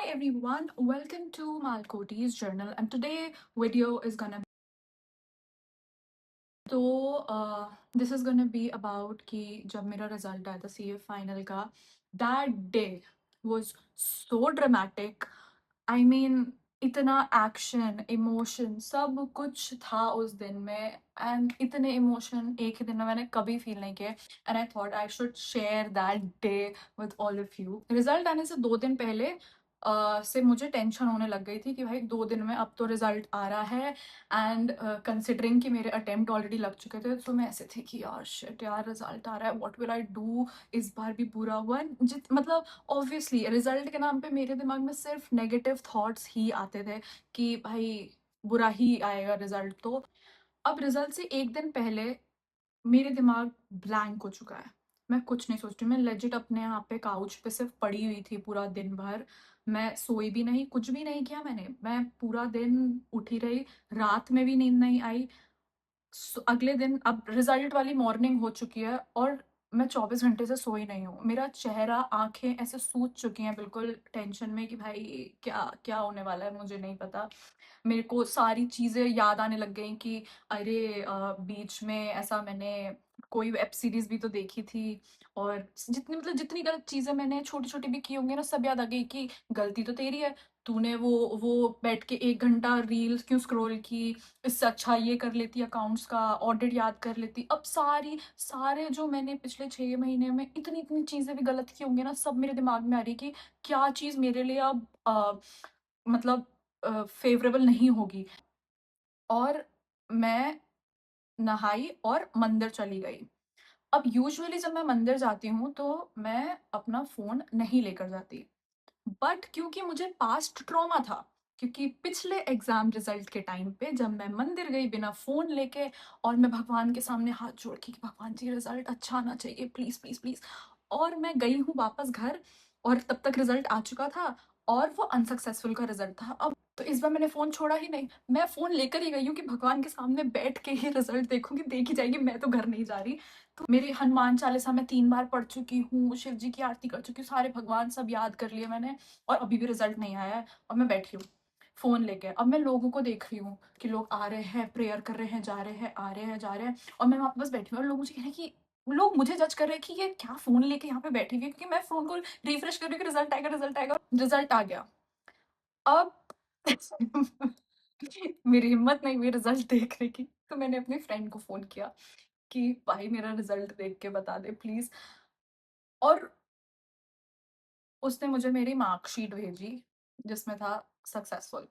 Hi everyone, welcome to Malkoti's journal, and today video is gonna this is gonna be about कि जब मेरा result आया था CA final का, that day was so dramatic. I mean इतना action emotion सब कुछ था उस दिन में, एंड इतने इमोशन एक ही दिन में मैंने कभी फील नहीं किए. And I thought I should share that day with all of you. Result आने से 2 दिन पहले से मुझे टेंशन होने लग गई थी कि भाई 2 दिन में अब तो रिजल्ट आ रहा है. एंड कंसिडरिंग कि मेरे अटेम्प्ट ऑलरेडी लग चुके थे, तो मैं ऐसे थी कि यार शिट यार रिजल्ट आ रहा है, व्हाट विल आई डू, इस बार भी बुरा हुआ. मतलब ऑब्वियसली रिजल्ट के नाम पे मेरे दिमाग में सिर्फ नेगेटिव थॉट्स ही आते थे कि भाई बुरा ही आएगा रिजल्ट. तो अब रिजल्ट से 1 दिन पहले मेरे दिमाग ब्लैंक हो चुका है. मैं कुछ नहीं सोच रही. मैं लेजिट अपने यहाँ पे काउच पे सिर्फ पड़ी हुई थी पूरा दिन भर. मैं सोई भी नहीं, कुछ भी नहीं किया मैंने. मैं पूरा दिन उठी रही, रात में भी नींद नहीं आई. अगले दिन अब रिजल्ट वाली मॉर्निंग हो चुकी है और मैं 24 घंटे से सोई नहीं हूँ. मेरा चेहरा आंखें ऐसे सूज चुकी हैं बिल्कुल टेंशन में कि भाई क्या क्या होने वाला है मुझे नहीं पता. मेरे को सारी चीज़ें याद आने लग गई कि अरे बीच में ऐसा मैंने कोई वेब सीरीज भी तो देखी थी, और जितनी गलत चीज़ें मैंने छोटी छोटी भी की होंगी ना, सब याद आ गई कि गलती तो तेरी है. तूने वो बैठ के 1 घंटा रील्स क्यों स्क्रॉल की, इससे अच्छा ये कर लेती, अकाउंट्स का ऑडिट याद कर लेती. अब सारे जो मैंने पिछले 6 महीने में इतनी इतनी चीज़ें भी गलत की होंगी ना, सब मेरे दिमाग में आ रही कि क्या चीज़ मेरे लिए अब मतलब फेवरेबल नहीं होगी. और मैं नहाई और मंदिर चली गई. अब यूजुअली जब मैं मंदिर जाती हूँ तो मैं अपना फ़ोन नहीं लेकर जाती. बट क्योंकि मुझे पास्ट ट्रॉमा था, क्योंकि पिछले एग्ज़ाम रिज़ल्ट के टाइम पे जब मैं मंदिर गई बिना फ़ोन लेके, और मैं भगवान के सामने हाथ जोड़ के कि भगवान जी रिज़ल्ट अच्छा आना चाहिए प्लीज़, प्लीज़, प्लीज़. और मैं गई हूँ वापस घर, और तब तक रिज़ल्ट आ चुका था और वो अनसक्सेसफुल का रिज़ल्ट था. अब तो इस बार मैंने फ़ोन छोड़ा ही नहीं. मैं फ़ोन लेकर ही गई हूँ कि भगवान के सामने बैठ के ही रिज़ल्ट देखूँगी, देखी जाएगी, मैं तो घर नहीं जा रही. तो मेरी हनुमान चालीसा मैं 3 बार पढ़ चुकी हूँ, शिव जी की आरती कर चुकी हूँ, सारे भगवान सब याद कर लिए मैंने, और अभी भी रिजल्ट नहीं आया है. और मैं बैठी हूँ फ़ोन लेके. अब मैं लोगों को देख रही हूँ कि लोग आ रहे हैं, प्रेयर कर रहे हैं, जा रहे हैं, आ रहे हैं, जा रहे हैं, और मैं वहाँ पे बस बैठी हूँ. और लोग मुझे कह रहे हैं कि लोग मुझे जज कर रहे हैं कि ये क्या फ़ोन लेके यहाँ पे बैठी हुई है, क्योंकि मैं फ़ोन को रिफ्रेश कर रही हूँ कि रिजल्ट आएगा, रिजल्ट आएगा. रिजल्ट आ गया. अब मेरी हिम्मत नहीं हुई रिजल्ट देखने की, तो मैंने अपने फ्रेंड को फ़ोन किया कि भाई मेरा रिजल्ट देख के बता दे प्लीज़. और उसने मुझे मेरी मार्कशीट भेजी जिसमें था सक्सेसफुल.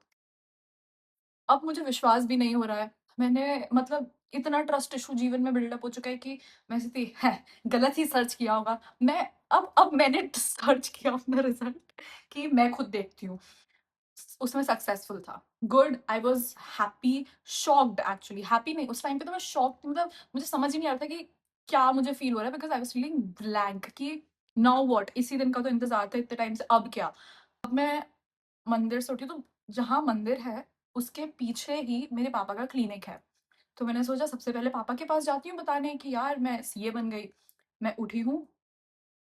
अब मुझे विश्वास भी नहीं हो रहा है. मैंने मतलब इतना ट्रस्ट इशू जीवन में बिल्डअप हो चुका है कि मैं ऐसी थी है गलत ही सर्च किया होगा. मैं अब मैंने सर्च किया अपना रिजल्ट कि मैं खुद देखती हूँ. उसमें सक्सेसफुल था. Good, I was happy, shocked. Actually happy नहीं, उस टाइम पे तो मैं शॉक्ड थी. मतलब मुझे समझ ही नहीं आ रहा था कि क्या मुझे फील हो रहा है, because I was feeling blank कि नाउ व्हाट. इसी दिन का तो इंतजार था इतने टाइम से, अब क्या. अब मैं मंदिर से उठी तो जहाँ मंदिर है उसके पीछे ही मेरे पापा का क्लिनिक है. तो मैंने सोचा सबसे पहले पापा के पास जाती हूँ बताने कि यार मैं सीए बन गई. मैं उठी हूँ,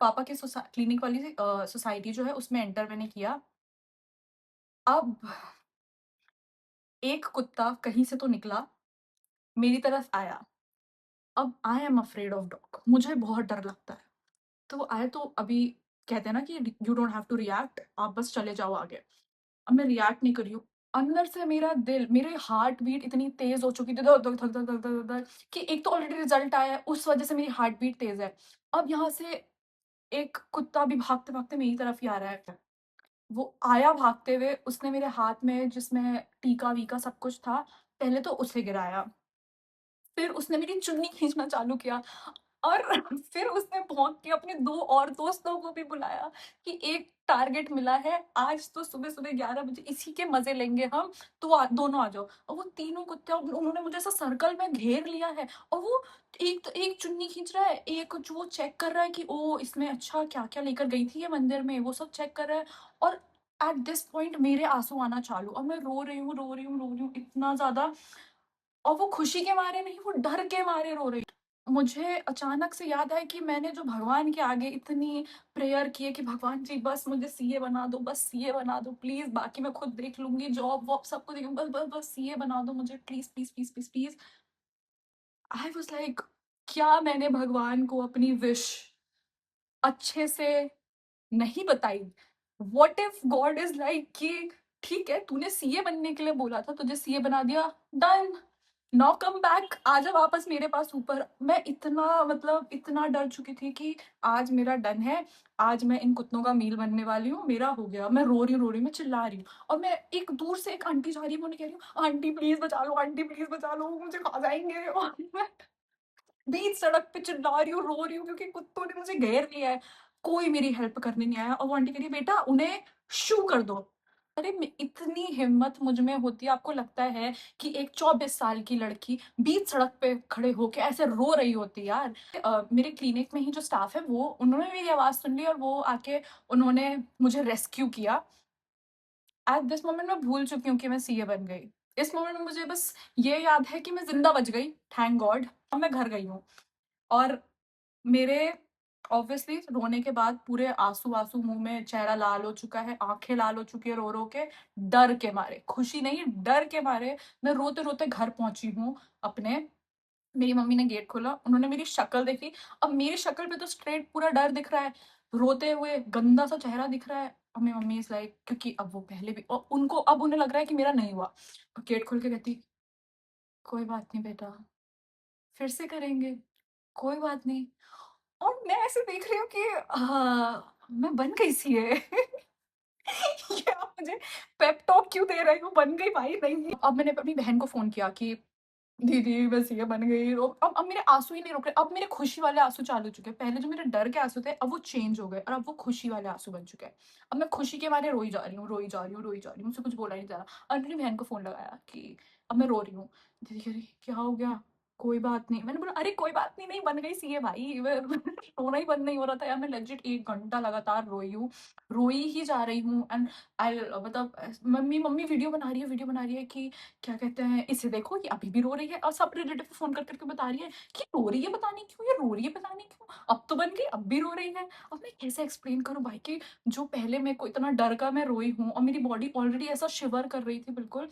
पापा के क्लिनिक वाली सोसाइटी जो है उसमें एंटर मैंने किया. अब एक कुत्ता कहीं से तो निकला, मेरी तरफ आया. अब I am afraid of dog, मुझे बहुत डर लगता है. तो वो आया तो अभी कहते हैं ना कि you don't have to react, आप बस चले जाओ आगे. अब मैं रिएक्ट नहीं कर रही हूँ. अंदर से मेरा दिल, मेरे हार्ट बीट इतनी तेज हो चुकी थी, धक धक धक धक धक धक धक, कि एक तो ऑलरेडी रिजल्ट आया है उस वजह से मेरी हार्ट बीट तेज है. अब यहाँ से एक कुत्ता भी भागते भागते मेरी तरफ ही आ रहा है. वो आया भागते हुए, उसने मेरे हाथ में जिसमें टीका वीका सब कुछ था, पहले तो उसे गिराया. फिर उसने मेरी चुन्नी खींचना चालू किया, और फिर उसने भौंक के अपने 2 और दोस्तों को भी बुलाया कि एक टारगेट मिला है, आज तो सुबह-सुबह 11 बजे इसी के मज़े लेंगे हम, तो दोनों आ जाओ. और वो तीनों कुत्ते, उन्होंने मुझे ऐसा सर्कल में घेर लिया है, और वो एक चुन्नी खींच रहा है, एक जो वो चेक कर रहा है कि ओह! इसमें अच्छा क्या-क्या लेकर गई थी ये मंदिर में, वो सब चेक कर रहा है. और एट दिस पॉइंट मेरे आँसू आना चालू, और मैं रो रही हूँ, रो रही हूँ, रो रही हूँ इतना ज़्यादा. और वो खुशी के मारे नहीं, वो डर के मारे रो रही. मुझे अचानक से याद आया कि मैंने जो भगवान के आगे इतनी प्रेयर की है कि भगवान जी बस मुझे सीए बना दो, बस सीए बना दो प्लीज़, बाकी मैं खुद देख लूँगी, जॉब-वॉब सब कुछ देख बस, बस, बस सीए बना दो मुझे please, please, please, please, please. I was like क्या मैंने भगवान को अपनी विश अच्छे से नहीं बताई? What if God is like कि ठीक है, तूने सीए बनने के लिए बोला था, तुझे सीए बना दिया, डन, नाउ कम बैक, आजा वापस मेरे पास ऊपर। मैं इतना मतलब इतना डर चुकी थी कि आज मेरा डन है, आज मैं इन कुत्तों का मील बनने वाली हूँ, मेरा हो गया। मैं रो रही हूँ, मैं चिल्ला रही हूँ और मैं एक दूर से एक आंटी जा रही है, मैं उन्हें कह रही हूँ, "आंटी प्लीज़ बचा लो, आंटी प्लीज़ बचा लो, मुझे खा जाएँगे।" और मैं बीच सड़क पे चिल्ला रही हूँ, रो रही हूँ क्योंकि कुत्तों ने मुझे घेर लिया है। कोई मेरी हेल्प करने नहीं आया और वो आंटी कह रही है, "बेटा उन्हें शू कर दो।" अरे इतनी हिम्मत मुझ में होती है, आपको लगता है कि एक 24 साल की लड़की बीच सड़क पे खड़े होके ऐसे रो रही होती यार। मेरे क्लिनिक में ही जो स्टाफ है वो उन्होंने मेरी आवाज़ सुन ली और वो आके उन्होंने मुझे रेस्क्यू किया। एट दिस मोमेंट मैं भूल चुकी हूँ कि मैं सीए बन गई। इस मोमेंट में मुझे बस ये याद है कि मैं ज़िंदा बच गई, थैंक गॉड, और मैं घर गई हूँ। और मेरे ऑब्वियसली रोने के बाद पूरे आँसू-वाँसू मुँह में, चेहरा लाल हो चुका है, आँखें लाल हो चुकी है रो-रो के, डर के मारे, खुशी नहीं, डर के मारे मैं रोते-रोते घर पहुँची हूँ अपने। मेरी मम्मी ने गेट खोला, उन्होंने मेरी शक्ल देखी, अब मेरी शक्ल पे तो स्ट्रेट पूरा डर दिख रहा है, रोते हुए गंदा-सा चेहरा दिख रहा है और मेरी मम्मी इज़ लाइक क्योंकि अब वो पहले भी उनको अब उन्हें लग रहा है कि मेरा नहीं हुआ। गेट खोल के कहती, "कोई बात नहीं बेटा, फिर से करेंगे, कोई बात नहीं।" और मैं ऐसे देख रही हूँ कि मैं बन गई सीए। ये आप मुझे पेप टॉक क्यों दे रहे हो? बन गई भाई नहीं। अब मैंने अपनी बहन को फ़ोन किया कि दीदी मैं सीए बन गई। अब मेरे आँसू ही नहीं रुक रहे, अब मेरे खुशी वाले आँसू चालू हो चुके हैं। पहले जो मेरे डर के आँसू थे, अब वो चेंज हो गए और अब वो खुशी वाले आँसू बन चुके हैं। अब मैं खुशी के मारे रोई जा रही हूँ, रोई जा रही हूँ, रोई जा रही हूँ, मुझसे कुछ बोला नहीं जा रहा और अपनी बहन को फ़ोन लगाया कि अब मैं रो रही हूँ। दीदी कह रही, "क्या हो गया?" कोई बात नहीं। मैंने बोला, "अरे कोई बात नहीं, नहीं बन गई सीए भाई।" मैं रोना ही बंद नहीं हो रहा था यार, मैं लेजिट 1 घंटा लगातार रोई हूँ, रोई ही जा रही हूँ एंड आई मतलब मम्मी मम्मी वीडियो बना रही है कि क्या कहते हैं, "इसे देखो ये अभी भी रो रही है" और सब रिलेटिव को फ़ोन कर के बता रही है कि रो रही है पता नहीं क्यों, ये रो रही है पता नहीं क्यों, अब तो बन गई, अब भी रो रही है। अब मैं कैसे एक्सप्लेन करूँ भाई कि जो पहले मेरे को इतना डर का मैं रोई हूँ और मेरी बॉडी ऑलरेडी ऐसा शिवर कर रही थी बिल्कुल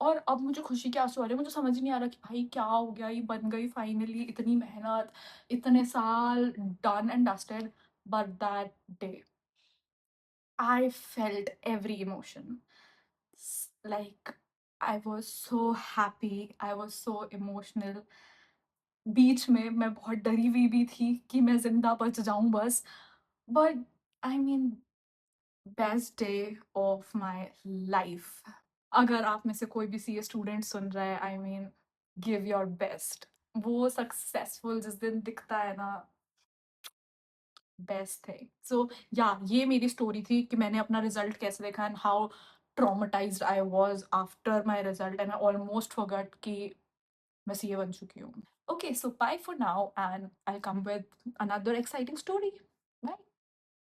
और अब मुझे खुशी के आँसू आ रहे हैं। मुझे समझ ही नहीं आ रहा कि भाई क्या हो गया, ये बन गई फाइनली, इतनी मेहनत, इतने साल done and dusted. But that day I felt every emotion. Like, I was so happy, I was so emotional. बीच में मैं बहुत डरी हुई भी थी कि मैं ज़िंदा बच जाऊँ बस। But I mean best day of my life. अगर आप में से कोई भी सीए स्टूडेंट सुन रहा है, I mean give your best. वो सक्सेसफुल जिस दिन दिखता है ना, बेस्ट थिंग। सो या ये मेरी स्टोरी थी कि मैंने अपना रिजल्ट कैसे देखा and how traumatized I was after my result and I almost forgot कि मैं सीए बन चुकी हूँ। Okay, so bye for now and I come with another exciting story.